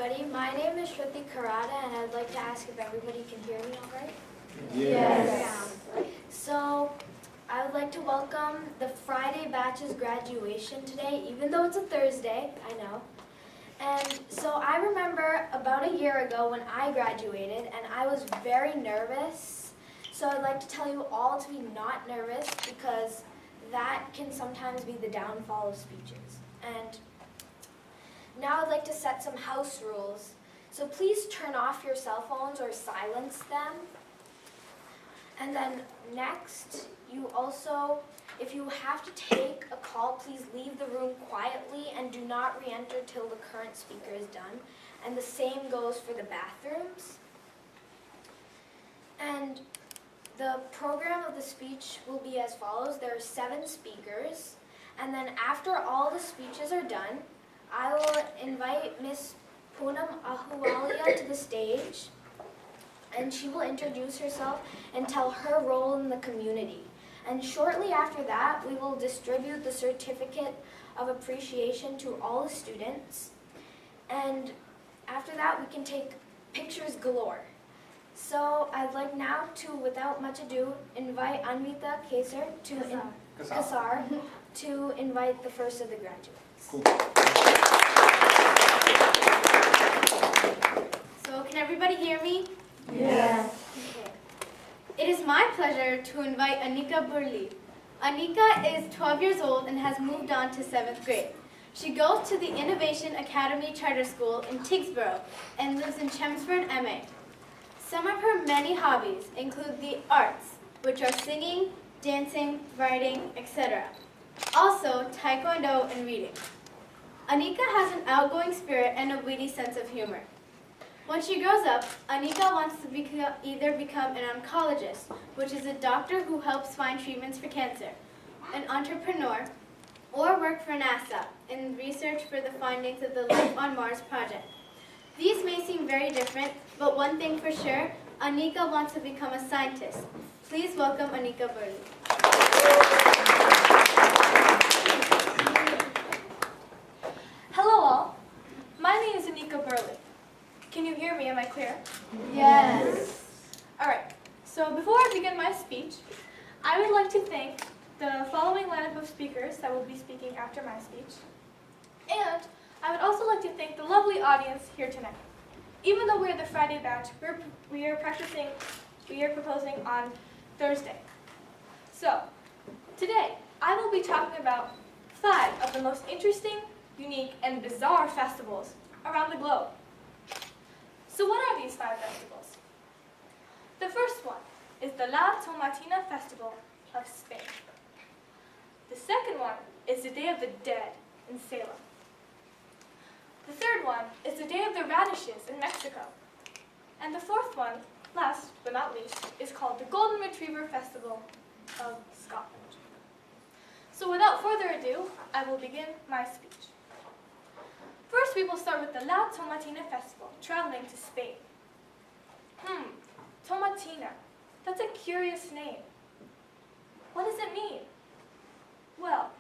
everybody. My name is Shruti Karada, and I'd like to ask if everybody can hear me all right. Yes. So, I would like to welcome the Friday batch's graduation today, even though it's a Thursday, I know. And so I remember about a year ago when I graduated, and I was very nervous. So I'd like to tell you all to be not nervous, because that can sometimes be the downfall of speeches. And now I'd like to set some house rules. So please turn off your cell phones or silence them. And then next, you also, if you have to take a call, please leave the room quietly and do not re-enter till the current speaker is done. And the same goes for the bathrooms. And the program of the speech will be as follows. There are 7 speakers. And then after all the speeches are done, I will invite Miss Poonam Ahuwalia to the stage, and she will introduce herself and tell her role in the community. And shortly after that, we will distribute the certificate of appreciation to all the students. And after that, we can take pictures galore. So I'd like now to, without much ado, invite Anvita Kasar to invite the first of the graduates. Cool. So can everybody hear me? Yes. Okay. It is my pleasure to invite Anika Burli. Anika is 12 years old and has moved on to 7th grade. She goes to the Innovation Academy Charter School in Tigsboro and lives in Chelmsford, MA. Some of her many hobbies include the arts, which are singing, dancing, writing, etc. Also, taekwondo and reading. Anika has an outgoing spirit and a witty sense of humor. When she grows up, Anika wants to either become an oncologist, which is a doctor who helps find treatments for cancer, an entrepreneur, or work for NASA in research for the findings of the Life on Mars project. These may seem very different, but one thing for sure, Anika wants to become a scientist. Please welcome Anika Burli. Hello all, my name is Anika Burli. Can you hear me? Am I clear? Yes. Alright, so before I begin my speech, I would like to thank the following lineup of speakers that will be speaking after my speech. And I would also like to thank the lovely audience here tonight. Even though we're the Friday batch, we are proposing on Thursday. So, today, I will be talking about 5 of the most interesting, unique, and bizarre festivals around the globe. So what are these 5 festivals? The first one is the La Tomatina Festival of Spain. The second one is the Day of the Dead in Salem. The third one is the Day of the Radishes in Mexico. And the fourth one, last but not least, is called the Golden Retriever Festival of Scotland. So without further ado, I will begin my speech. First, we will start with the La Tomatina Festival, traveling to Spain. Tomatina. That's a curious name. What does it mean? Well,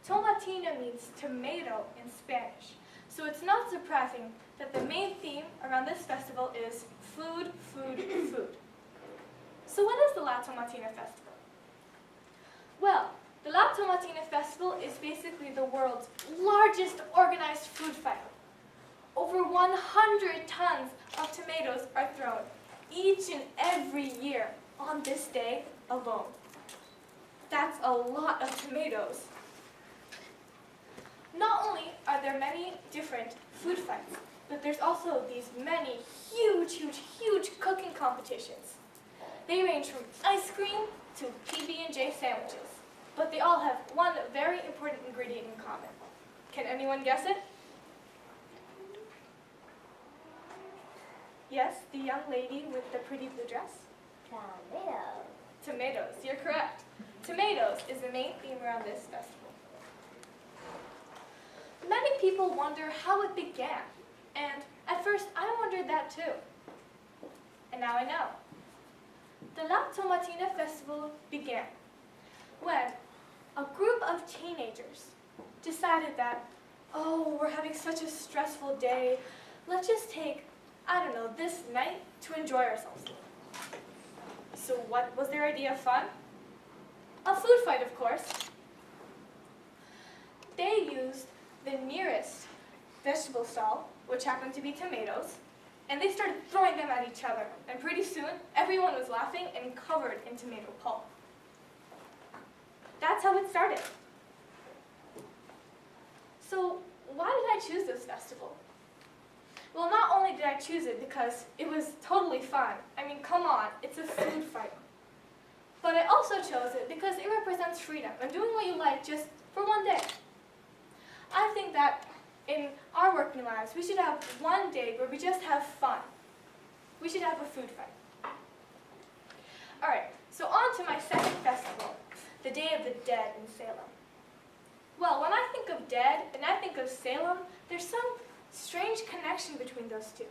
tomatina means tomato in Spanish, so it's not surprising that the main theme around this festival is food, food, food. So what is the La Tomatina Festival? Well, the La Tomatina Festival is basically the world's largest organized food fight. Over 100 tons of tomatoes are thrown each and every year on this day alone. That's a lot of tomatoes. Not only are there many different food fights, but there's also these many huge cooking competitions. They range from ice cream to PB&J sandwiches, but they all have one very important ingredient in common. Can anyone guess it? Yes, the young lady with the pretty blue dress? Tomatoes. Tomatoes, you're correct. Tomatoes is the main theme around this festival. Many people wonder how it began, and at first I wondered that too. And now I know. The La Tomatina Festival began when a group of teenagers decided that, oh, we're having such a stressful day, let's just take, I don't know, this night to enjoy ourselves. So what was their idea of fun? A food fight, of course. They used the nearest vegetable stall, which happened to be tomatoes, and they started throwing them at each other. And pretty soon, everyone was laughing and covered in tomato pulp. That's how it started. So why did I choose this festival? Well, not only did I choose it because it was totally fun. I mean, come on, it's a food fight. But I also chose it because it represents freedom and doing what you like just for one day. I think that in our working lives, we should have one day where we just have fun. We should have a food fight. All right, so on to my second festival, the Day of the Dead in Salem. Well, when I think of dead and I think of Salem, there's some strange connection between those two.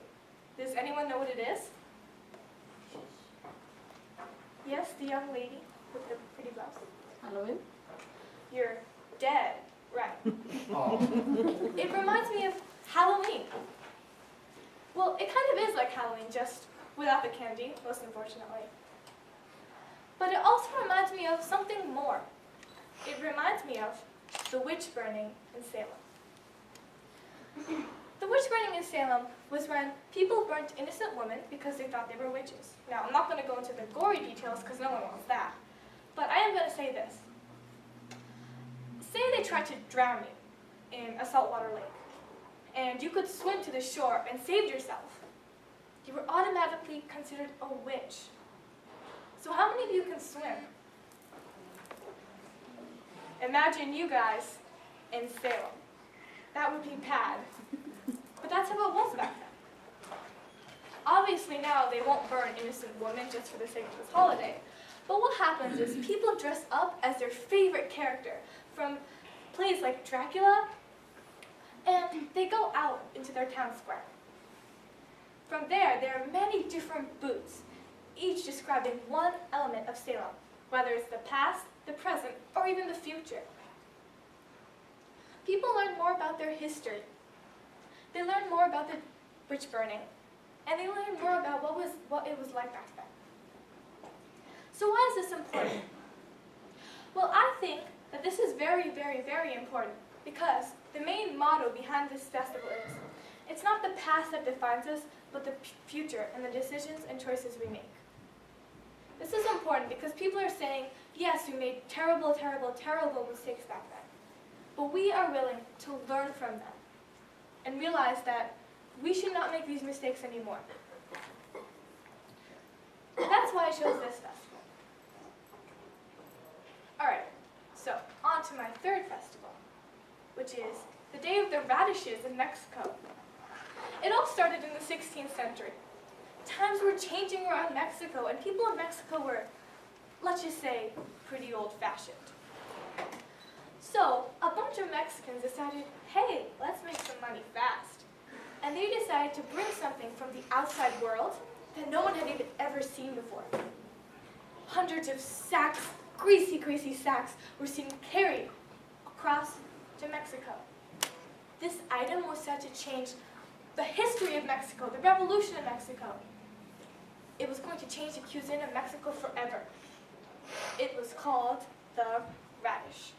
Does anyone know what it is? Yes, the young lady with the pretty blouse. Halloween? You're dead, right. Oh. It reminds me of Halloween. Well, it kind of is like Halloween, just without the candy, most unfortunately. But it also reminds me of something more. It reminds me of the witch burning in Salem. The witch burning in Salem was when people burnt innocent women because they thought they were witches. Now, I'm not going to go into the gory details because no one wants that. But I am going to say this. Say they tried to drown you in a saltwater lake, and you could swim to the shore and saved yourself. You were automatically considered a witch. So how many of you can swim? Imagine you guys in Salem. That would be bad. But that's how it was back then. Obviously now they won't burn innocent women just for the sake of this holiday. But what happens is people dress up as their favorite character from plays like Dracula, and they go out into their town square. From there are many different booths, each describing one element of Salem, whether it's the past, the present, or even the future. People learn more about their history. They learn more about the witch burning, and they learn more about what it was like back then. So why is this important? Well, I think that this is very, very, very important because the main motto behind this festival is, it's not the past that defines us, but the future and the decisions and choices we make. This is important because people are saying, yes, we made terrible, terrible, terrible mistakes back then, but we are willing to learn from them and realize that we should not make these mistakes anymore. That's why I chose this festival. All right, so on to my third festival, which is the Day of the Radishes in Mexico. It all started in the 16th century. Times were changing around Mexico, and people in Mexico were, let's just say, pretty old-fashioned. So a bunch of Mexicans decided, hey, let's make some money fast. And they decided to bring something from the outside world that no one had even ever seen before. Hundreds of sacks, greasy, greasy sacks, were seen carried across to Mexico. This item was said to change the history of Mexico, the revolution of Mexico. It was going to change the cuisine of Mexico forever. It was called the radish.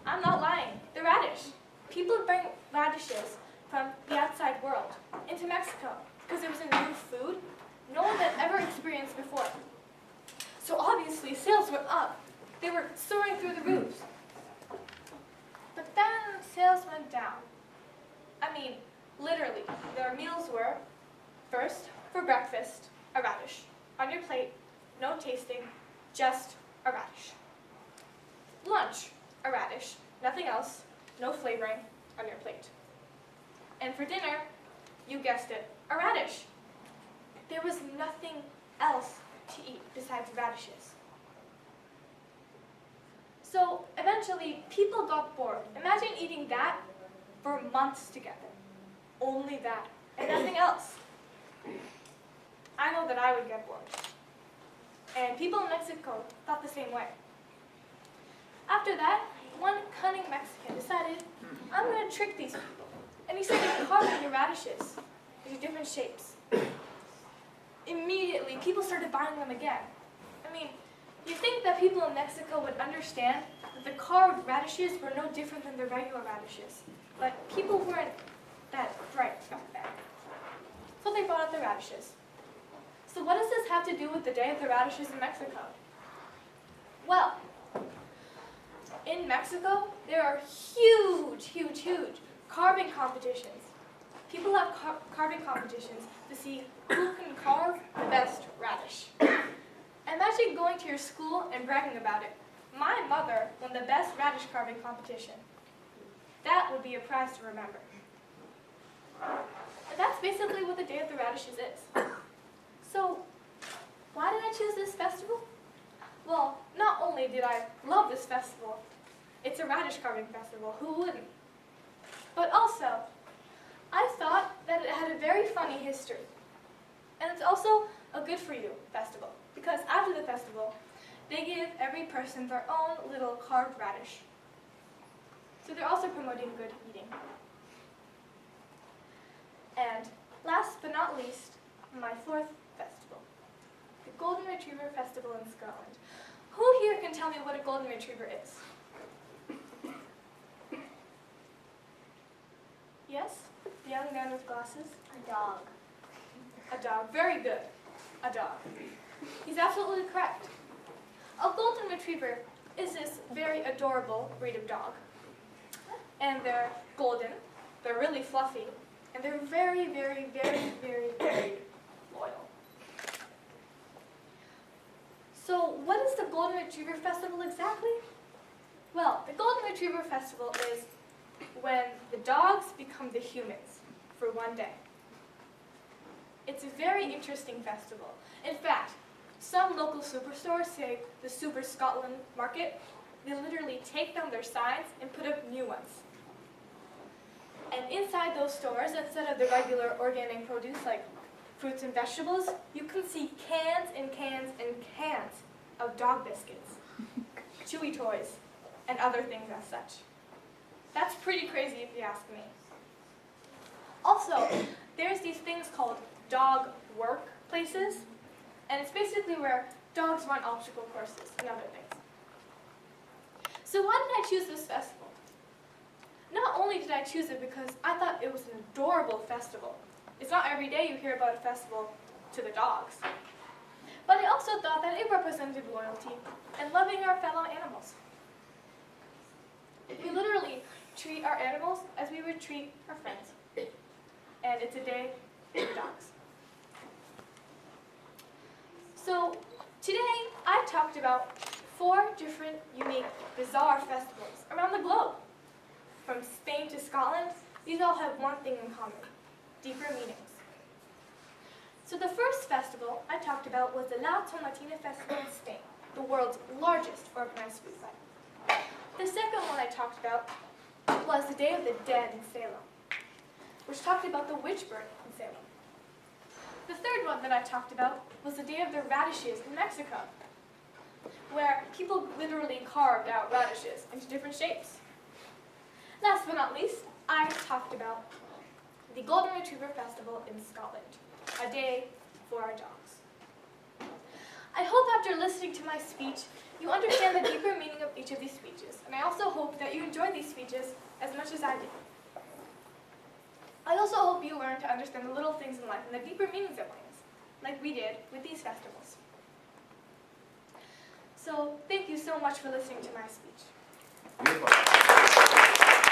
I'm not lying, the radish. People bring radishes from the outside world into Mexico because it was a new food no one had ever experienced before. So obviously sales went up. They were soaring through the roofs. But then sales went down. I mean, literally, their meals were, first, for breakfast, a radish. On your plate, no tasting, just a radish. Lunch, a radish, nothing else, no flavoring, on your plate. And for dinner, you guessed it, a radish. There was nothing else to eat besides radishes. So eventually, people got bored. Imagine eating that for months together. Only that, and nothing else. I know that I would get bored. And people in Mexico thought the same way. After that, one cunning Mexican decided, I'm going to trick these people. and he started carving the radishes into different shapes. Immediately, people started buying them again. I mean, you'd think that people in Mexico would understand that the carved radishes were no different than the regular radishes, but people weren't that bright back then. So they bought out the radishes. So what does this have to do with the Day of the Radishes in Mexico? Well, in Mexico, there are huge carving competitions. People have carving competitions to see who can carve the best radish. Imagine going to your school and bragging about it. My mother won the best radish carving competition. That would be a prize to remember. And that's basically what the Day of the Radishes is. So, why did I choose this festival? Well, not only did I love this festival, it's a radish carving festival, who wouldn't? But also, I thought that it had a very funny history. And it's also a good for you festival, because after the festival, they give every person their own little carved radish. So they're also promoting good eating. And last but not least, my fourth festival, the Golden Retriever Festival in Scotland. Who here can tell me what a Golden Retriever is? Yes? The young man with glasses? A dog. A dog. Very good. A dog. He's absolutely correct. A Golden Retriever is this very adorable breed of dog. And they're golden, they're really fluffy, and they're very loyal. So what is the Golden Retriever Festival exactly? Well, the Golden Retriever Festival is when the dogs become the humans for one day. It's a very interesting festival. In fact, some local superstores, say the Super Scotland Market, they literally take down their signs and put up new ones. And inside those stores, instead of the regular organic produce like fruits and vegetables, you can see cans and cans and cans of dog biscuits, chewy toys, and other things as such. That's pretty crazy if you ask me. Also, there's these things called dog workplaces, and it's basically where dogs run obstacle courses and other things. So why did I choose this festival? Not only did I choose it because I thought it was an adorable festival. It's not every day you hear about a festival to the dogs. But I also thought that it represented loyalty and loving our fellow animals. We literally treat our animals as we would treat our friends. And it's a day for dogs. So today I talked about 4 different unique, bizarre festivals around the globe. From Spain to Scotland, these all have one thing in common: deeper meanings. So the first festival I talked about was the La Tomatina Festival in Spain, the world's largest organized food fight. The second one I talked about was the Day of the Dead in Salem, which talked about the witch burning in Salem. The third one that I talked about was the Day of the Radishes in Mexico, where people literally carved out radishes into different shapes. Last but not least, I talked about the Golden Retriever Festival in Scotland, a day for our dogs. I hope after listening to my speech, you understand the deeper meaning of each of these speeches, and I also hope that you enjoyed these speeches as much as I did. I also hope you learned to understand the little things in life and the deeper meanings of things, like we did with these festivals. So, thank you so much for listening to my speech. Beautiful.